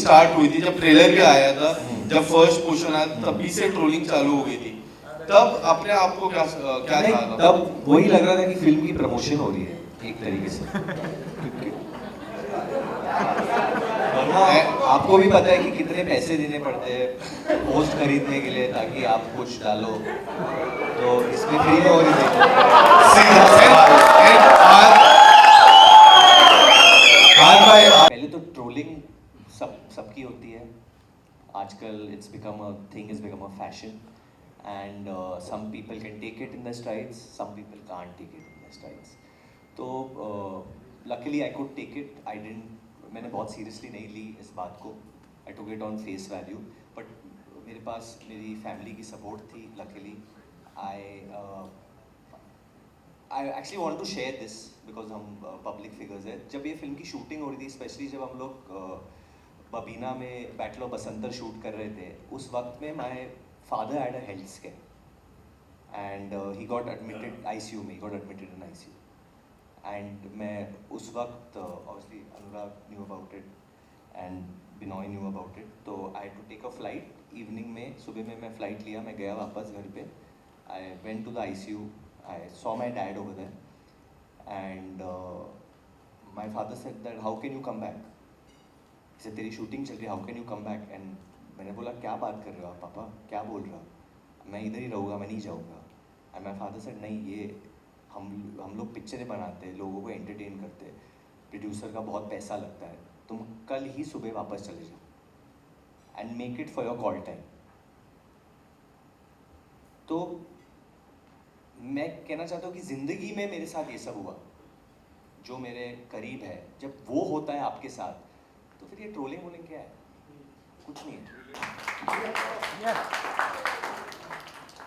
Start हुई थी, जब ट्रेलर भी आया था, जब फर्स्ट पोर्शन आया तभी से ट्रोलिंग चालू हो गई थी, तब अपने आप को क्या क्या नहीं, था? तब वही लग रहा था कि फिल्म की प्रमोशन हो रही है एक तरीके से, क्योंकि वरना आपको भी पता है कि कितने पैसे देने पड़ते हैं पोस्ट खरीदने के लिए ताकि आप कुछ डालो, तो इसमें फ्री में हो रही थी। सीधा सवाल। पहले तो ट्रोलिंग सबकी होती है आजकल, it's become a thing, is become a fashion, and some people can take it in the strides, some people can't take it in the strides. तो luckily I could take it, I didn't, मैंने बहुत seriously नहीं ली इस बात को, I took it on face value, but मेरे पास मेरी फैमिली की सपोर्ट थी luckily. I actually want to share this because हम पब्लिक फिगर्स हैं। जब ये फिल्म की शूटिंग हो रही थी, स्पेशली जब हम लोग बबीना में बैटल ऑफ बसंतर शूट कर रहे थे, उस वक्त में my father had a health scare and he got admitted ICU में, he got admitted in ICU, and मैं उस वक्त obviously Anurag knew about it and Binoy knew about it, तो I had to take a flight evening में, सुबह में मैं flight लिया, मैं गया वापस घर पे, I went to the ICU, I saw my dad over there and my father said that how can you come back, इसे तेरी शूटिंग चल रही है, how can you come back, and मैंने बोला क्या बात कर रहे हो आप पापा, क्या बोल रहा, मैं इधर ही रहूँगा, मैं नहीं जाऊँगा, एंड माई फादर सेड नहीं, ये हम लोग पिक्चरें बनाते हैं, लोगों को एंटरटेन करते हैं, प्रोड्यूसर का बहुत पैसा लगता है, तुम कल ही सुबह वापस चले जाओ and make it for your call time. तो मैं कहना चाहता हूँ कि ज़िंदगी में मेरे साथ ये सब हुआ, जो मेरे करीब है, जब वो होता है आपके साथ, तो फिर ये ट्रोलिंग वोलिंग क्या है, कुछ नहीं है।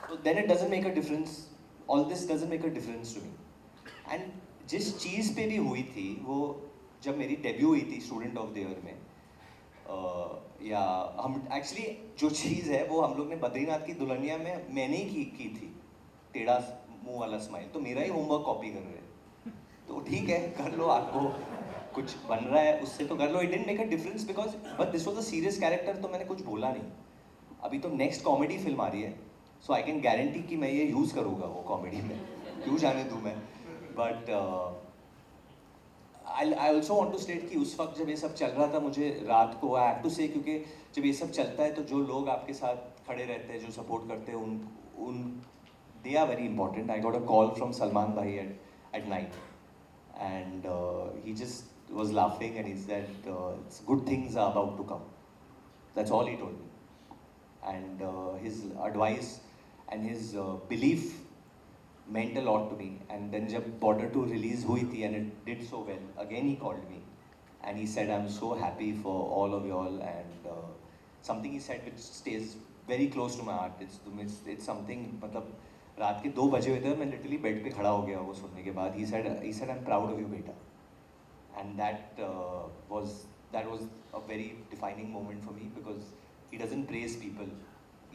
तो then it doesn't make a difference, all this doesn't make a difference to me. And जिस चीज़ पे भी हुई थी वो, जब मेरी डेब्यू हुई थी स्टूडेंट ऑफ द ईयर में, या हम एक्चुअली जो चीज़ है वो हम लोग ने बद्रीनाथ की दुल्हनिया में मैंने ही की थी, टेढ़ा मुंह वाला स्माइल, तो मेरा ही होमवर्क कॉपी कर रहे हैं, तो ठीक है कर लो, आपको कुछ बन रहा है उससे तो कर लो, it didn't make a difference because but this was a serious character, तो मैंने कुछ बोला नहीं। अभी तो नेक्स्ट कॉमेडी फिल्म आ रही है, सो आई कैन गारंटी कि मैं ये यूज़ करूँगा वो कॉमेडी में, क्यों जाने दूँ मैं, but I also want to state कि उस वक्त जब ये सब चल रहा था, मुझे रात को आई हैव टू से, क्योंकि जब ये सब चलता है तो जो लोग आपके साथ खड़े रहते हैं, जो सपोर्ट करते हैं, उन they are very important. I got a call from Salman भाई at night and he just was laughing and he said good things are about to come, that's all he told me, and his advice and his belief meant a lot to me. And then jab Border 2 release hui thi and it did so well, again he called me and he said I'm so happy for all of y'all, and something he said which stays very close to my heart, it's something, मतलब रात के 2 बजे हुए थे, मैं literally bed पे खड़ा हो गया वो सुनने के बाद। he said I'm proud of you बेटा, and that was a very defining moment for me because he doesn't praise people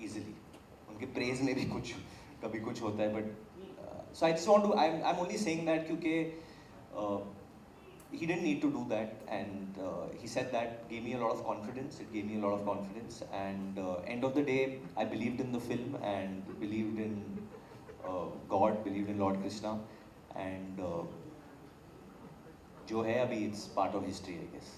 easily, उनके praise में भी कुछ कभी कुछ होता है, but so I just want to, I'm only saying that क्योंकि he didn't need to do that, and he said that gave me a lot of confidence, it gave me a lot of confidence, and end of the day I believed in the film and believed in God, believed in Lord Krishna, and जो है अभी it's part of history I guess.